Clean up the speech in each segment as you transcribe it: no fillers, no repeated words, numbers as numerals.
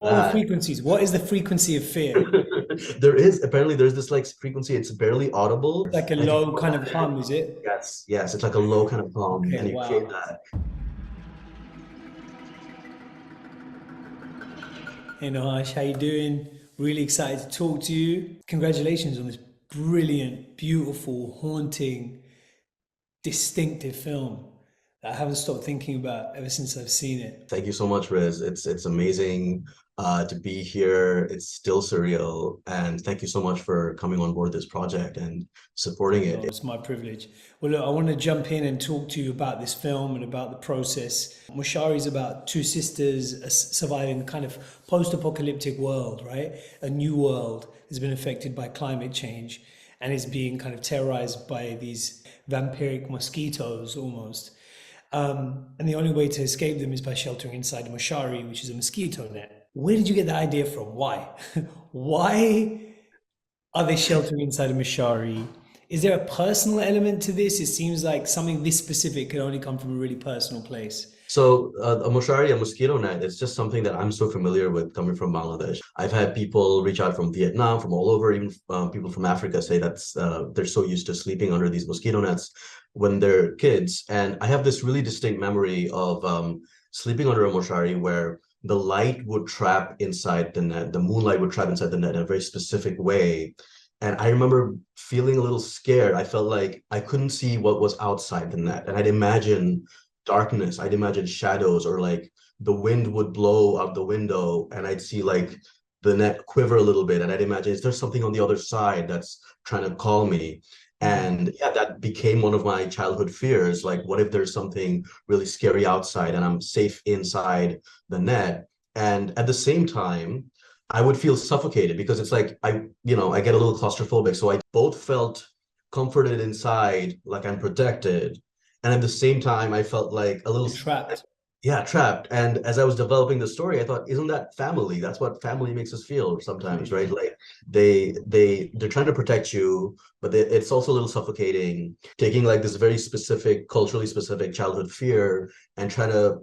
All the frequencies. What is the frequency of fear? Apparently there's this like frequency, it's barely audible. Like a And if you low put kind that of in, hum, is it? yes, it's like a low kind of hum, Okay, and you create wow. that. Hey Nuhash, how you doing? Really excited to talk to you. Congratulations on this brilliant, beautiful, haunting, distinctive film that I haven't stopped thinking about ever since I've seen it. Thank you so much, Riz. It's amazing to be here. It's still surreal, and thank you so much for coming on board this project and supporting No, it. it's my privilege. Well, look, I want to jump in and talk to you about this film and about the process. Moshari is about two sisters surviving a kind of post-apocalyptic world, right? A new world has been affected by climate change and is being kind of terrorized by these vampiric mosquitoes almost. And the only way to escape them is by sheltering inside a Moshari, which is a mosquito net. Where did you get that idea from? Why? Why are they sheltering inside a Mishari? Is there a personal element to this? It seems like something this specific could only come from a really personal place. So a moshari, a mosquito net, it's just something that I'm so familiar with coming from Bangladesh. I've had people reach out from Vietnam, from all over, even people from Africa say that's they're so used to sleeping under these mosquito nets when they're kids. And I have this really distinct memory of sleeping under a moshari where the light would trap inside the net, the moonlight would trap inside the net in a very specific way. And I remember feeling a little scared. I felt like I couldn't see what was outside the net. And I'd imagine darkness. I'd imagine shadows, or like the wind would blow out the window and I'd see like the net quiver a little bit. And I'd imagine, is there something on the other side that's trying to call me? And yeah, that became one of my childhood fears. Like, what if there's something really scary outside and I'm safe inside the net? And at the same time, I would feel suffocated because it's like I get a little claustrophobic. So I both felt comforted inside, like I'm protected, and at the same time I felt like a little, You're trapped. yeah, trapped. And as I was developing the story, I thought, isn't that family? That's what family makes us feel sometimes, right? Like they're trying to protect you, but it's also a little suffocating, taking like this very specific, culturally specific childhood fear and trying to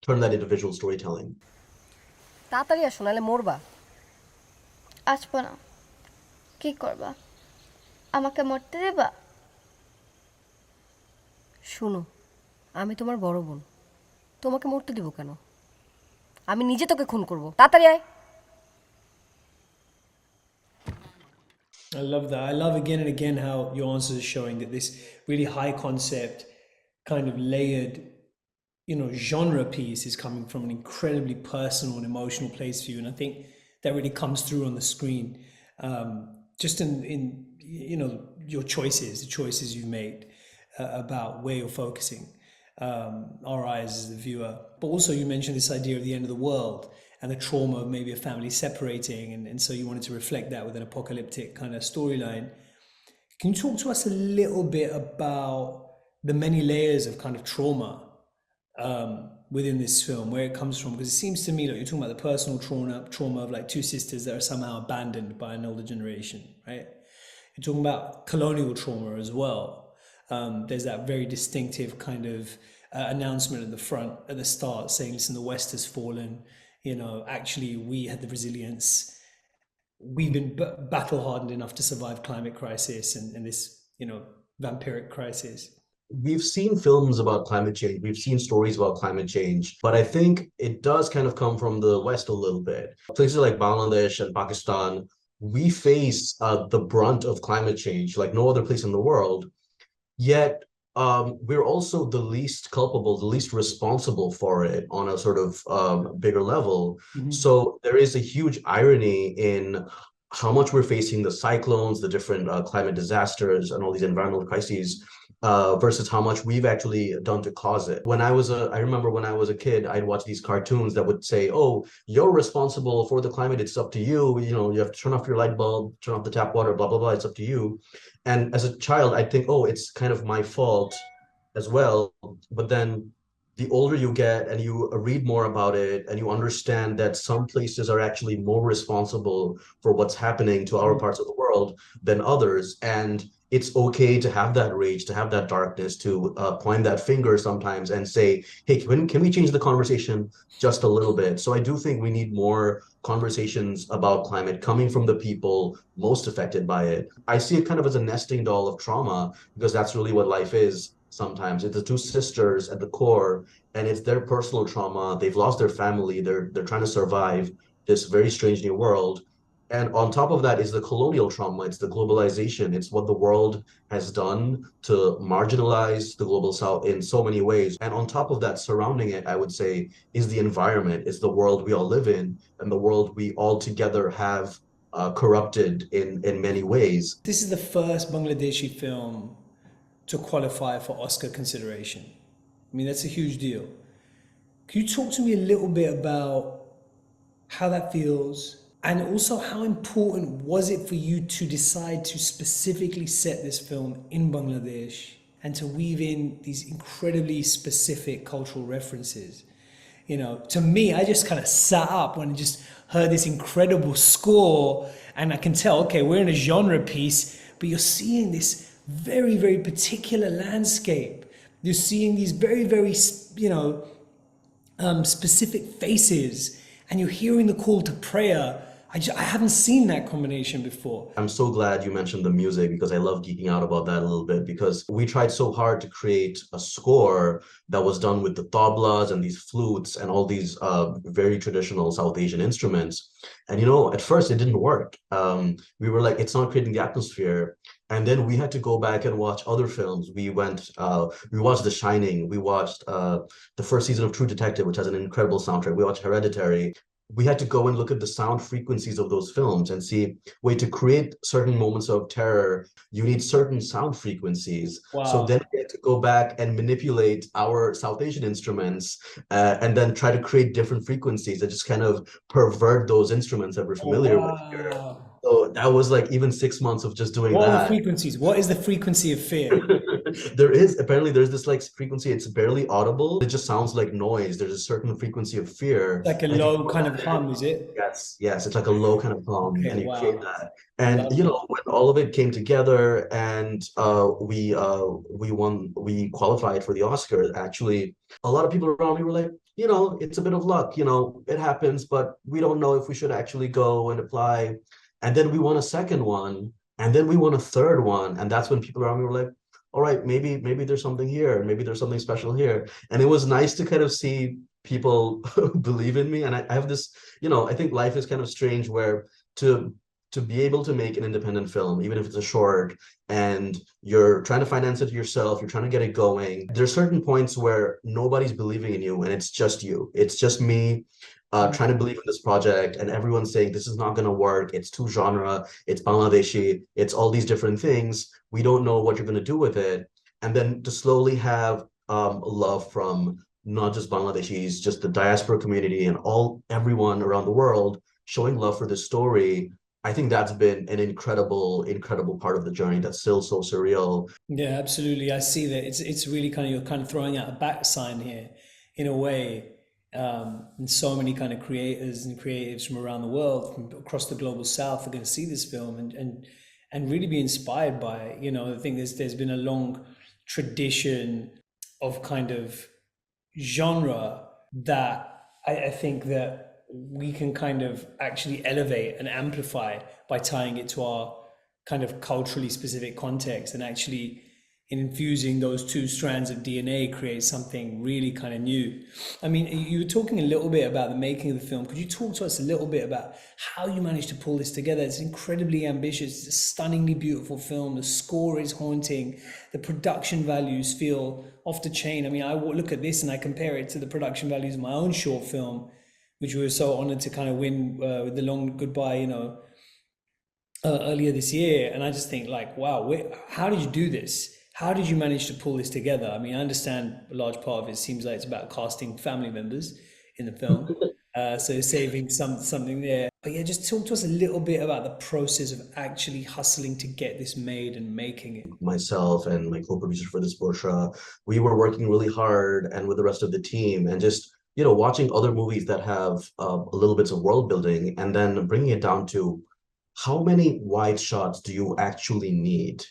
turn that into visual storytelling. তাড়াতাড়ি আসো নাহলে মরবা। আসবো না। কি করবা? আমাকে মরতে দেবা? শুনো, আমি তোমার বড় বোন, তোমাকে মরতে দেবো কেন? আমি নিজে তোকে খুন করব, তাড়াতাড়ি আয়। I love that. I love again and again how your answers are showing that this really high concept, kind of layered, genre piece is coming from an incredibly personal and emotional place for you. And I think that really comes through on the screen, just in your choices, the choices you've made about where you're focusing our eyes as the viewer. But also you mentioned this idea of the end of the world and the trauma of maybe a family separating, and so you wanted to reflect that with an apocalyptic kind of storyline. Can you talk to us a little bit about the many layers of kind of trauma within this film, where it comes from? Because it seems to me that you're talking about the personal trauma of like two sisters that are somehow abandoned by an older generation, right? You're talking about colonial trauma as well. There's that very distinctive kind of announcement at the front, at the start, saying, listen, the West has fallen. Actually, we had the resilience. We've been battle hardened enough to survive climate crisis and this, vampiric crisis. We've seen films about climate change, we've seen stories about climate change, but I think it does kind of come from the West a little bit. Places like Bangladesh and Pakistan, we face the brunt of climate change like no other place in the world. Yet we're also the least culpable, the least responsible for it on a sort of bigger level. So there is a huge irony in how much we're facing the cyclones, the different climate disasters, and all these environmental crises, versus how much we've actually done to cause it. I remember when I was a kid, I'd watch these cartoons that would say, "Oh, you're responsible for the climate. It's up to you. You have to turn off your light bulb, turn off the tap water, blah blah blah. It's up to you." And as a child, I think, "Oh, it's kind of my fault as well." But then the older you get and you read more about it and you understand that some places are actually more responsible for what's happening to our parts of the world than others. And it's okay to have that rage, to have that darkness, to point that finger sometimes and say, hey, can we change the conversation just a little bit? So I do think we need more conversations about climate coming from the people most affected by it. I see it kind of as a nesting doll of trauma, because that's really what life is sometimes. It's the two sisters at the core, and it's their personal trauma. They've lost their family. They're trying to survive this very strange new world. And on top of that is the colonial trauma. It's the globalization. It's what the world has done to marginalize the global south in so many ways. And on top of that, surrounding it, I would say, is the environment, is the world we all live in, and the world we all together have corrupted in many ways. This is the first Bangladeshi film to qualify for Oscar consideration. I mean, that's a huge deal. Can you talk to me a little bit about how that feels? And also, how important was it for you to decide to specifically set this film in Bangladesh and to weave in these incredibly specific cultural references? You know, to me, I just kind of sat up when I just heard this incredible score, and I can tell, okay, we're in a genre piece, but you're seeing this very, very particular landscape. You're seeing these very, very, specific faces, and you're hearing the call to prayer. I haven't seen that combination before. I'm so glad you mentioned the music, because I love geeking out about that a little bit, because we tried so hard to create a score that was done with the tablas and these flutes and all these very traditional South Asian instruments. And, at first it didn't work. We were like, it's not creating the atmosphere. And then we had to go back and watch other films. We watched The Shining. We watched the first season of True Detective, which has an incredible soundtrack. We watched Hereditary. We had to go and look at the sound frequencies of those films and see, wait, to create certain moments of terror, you need certain sound frequencies. Wow. So then we had to go back and manipulate our South Asian instruments and then try to create different frequencies that just kind of pervert those instruments that we're familiar with here. So that was like even 6 months of just doing What that. are the frequencies? What is the frequency of fear? There's this like frequency, it's barely audible. It just sounds like noise. There's a certain frequency of fear. Like a low kind of hum, is it? Yes, it's like a low kind of hum, Okay, and you wow. create that. And when all of it came together, and we qualified for the Oscar. Actually, a lot of people around me were like, it's a bit of luck, it happens, but we don't know if we should actually go and apply. And then we won a second one, and then we won a third one, and that's when people around me were like, all right, maybe there's something here, maybe there's something special here. And it was nice to kind of see people believe in me. And I have this, I think life is kind of strange, where to be able to make an independent film, even if it's a short, and you're trying to finance it yourself, you're trying to get it going, there's certain points where nobody's believing in you, and it's just you. It's just me trying to believe in this project, and everyone's saying this is not going to work. It's too genre, it's Bangladeshi, it's all these different things. We don't know what you're going to do with it. And then to slowly have love from not just Bangladeshis, just the diaspora community and everyone around the world showing love for this story. I think that's been an incredible part of the journey that's still so surreal. Yeah, absolutely. I see that. It's really kind of, you're kind of throwing out a back sign here, in a way. And so many kind of creators and creatives from around the world, from across the global south, are going to see this film and really be inspired by it. I think there's been a long tradition of kind of genre that I think that we can kind of actually elevate and amplify by tying it to our kind of culturally specific context, and actually in infusing those two strands of DNA create something really kind of new. I mean, you were talking a little bit about the making of the film. Could you talk to us a little bit about how you managed to pull this together? It's incredibly ambitious. It's a stunningly beautiful film. The score is haunting. The production values feel off the chain. I mean, I look at this and I compare it to the production values of my own short film, which we were so honored to kind of win with The Long Goodbye, earlier this year. And I just think like, wow, how did you do this? How did you manage to pull this together? I mean, I understand a large part of it seems like it's about casting family members in the film. So saving something there. But yeah, just talk to us a little bit about the process of actually hustling to get this made and making it. Myself and my co-producer for this, Borsha, we were working really hard, and with the rest of the team, and just watching other movies that have a little bits of world building, and then bringing it down to how many wide shots do you actually need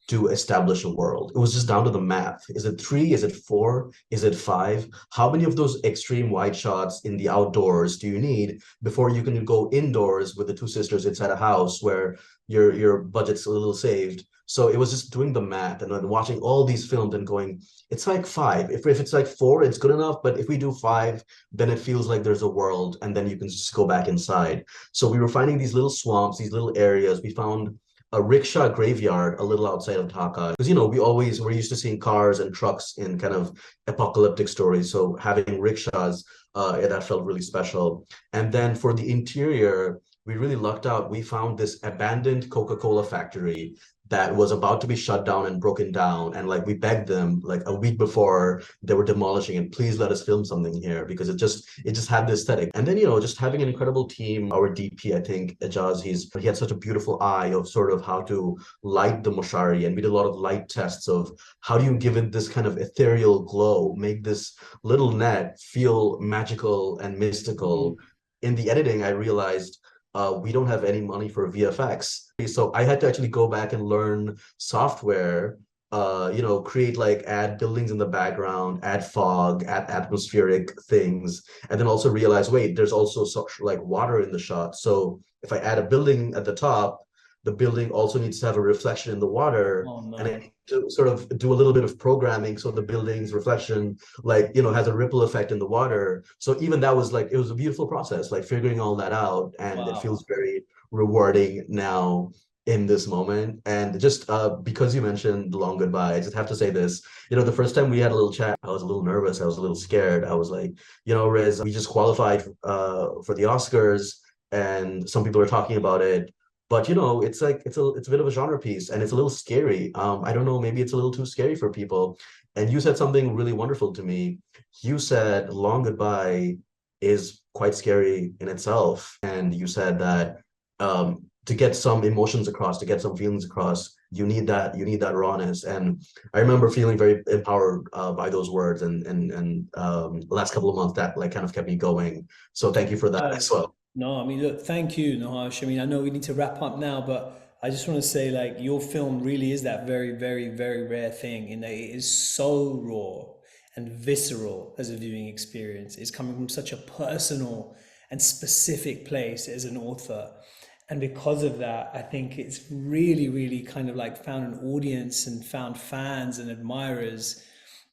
to establish a world. It was just down to the math. Is it 3? Is it 4? Is it 5? How many of those extreme wide shots in the outdoors do you need before you can go indoors with the two sisters inside a house where your budget's a little saved? So it was just doing the math and then watching all these films and going, it's like 5. If it's like 4, it's good enough. But if we do 5, then it feels like there's a world, and then you can just go back inside. So we were finding these little swamps, these little areas. We found a rickshaw graveyard a little outside of Dhaka. Because, we're used to seeing cars and trucks in kind of apocalyptic stories. So having rickshaws, that felt really special. And then for the interior, we really lucked out. We found this abandoned Coca-Cola factory that was about to be shut down and broken down. And like we begged them like a week before they were demolishing, and please let us film something here, because it just had the aesthetic. And then, just having an incredible team. Our DP, I think, Ejaz, he had such a beautiful eye of sort of how to light the Moshari. And we did a lot of light tests of how do you give it this kind of ethereal glow, make this little net feel magical and mystical. In the editing, I realized we don't have any money for VFX. So I had to actually go back and learn software, create add buildings in the background, add fog, add atmospheric things, and then also realize, wait, there's also water in the shot. So if I add a building at the top, the building also needs to have a reflection in the water. Oh, no. And I need to sort of do a little bit of programming so the building's reflection has a ripple effect in the water. So even that was it was a beautiful process, figuring all that out. And Wow. it feels very rewarding now in this moment. And just because you mentioned Long Goodbye, I just have to say this. The first time we had a little chat, I was a little nervous. I was a little scared. I was like, Riz, we just qualified for the Oscars, and some people are talking about it. But it's a bit of a genre piece, and it's a little scary. I don't know, maybe it's a little too scary for people. And you said something really wonderful to me. You said Long Goodbye is quite scary in itself, and you said that to get some emotions across, to get some feelings across, you need that rawness. And I remember feeling very empowered by those words, and the last couple of months that kind of kept me going. So thank you for that as well. No, I mean, look, thank you, Nuhash. I mean, I know we need to wrap up now, but I just want to say, your film really is that very, very, very rare thing in that it is so raw and visceral as a viewing experience. It's coming from such a personal and specific place as an author. And because of that, I think it's really, really kind of found an audience and found fans and admirers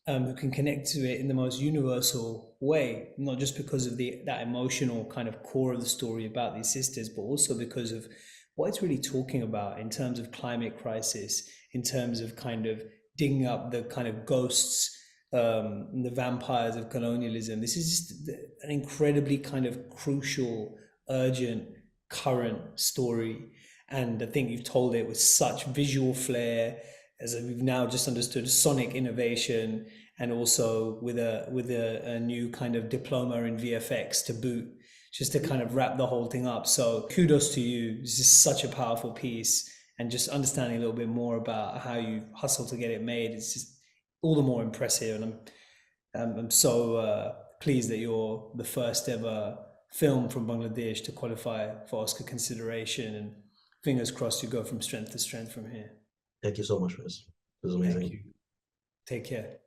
who can connect to it in the most universal way, not just because of that emotional kind of core of the story about these sisters, but also because of what it's really talking about in terms of climate crisis, in terms of kind of digging up the kind of ghosts, the vampires of colonialism. This is just an incredibly kind of crucial, urgent, current story. And I think you've told it with such visual flair, as we've now just understood, sonic innovation, and also with a new kind of diploma in VFX to boot, just to kind of wrap the whole thing up. So kudos to you. This is such a powerful piece, and just understanding a little bit more about how you hustle to get it made, it's just all the more impressive. And I'm so pleased that you're the first ever film from Bangladesh to qualify for Oscar consideration, and fingers crossed you go from strength to strength from here. Thank you so much, Riz. It was amazing. Thank you. Take care.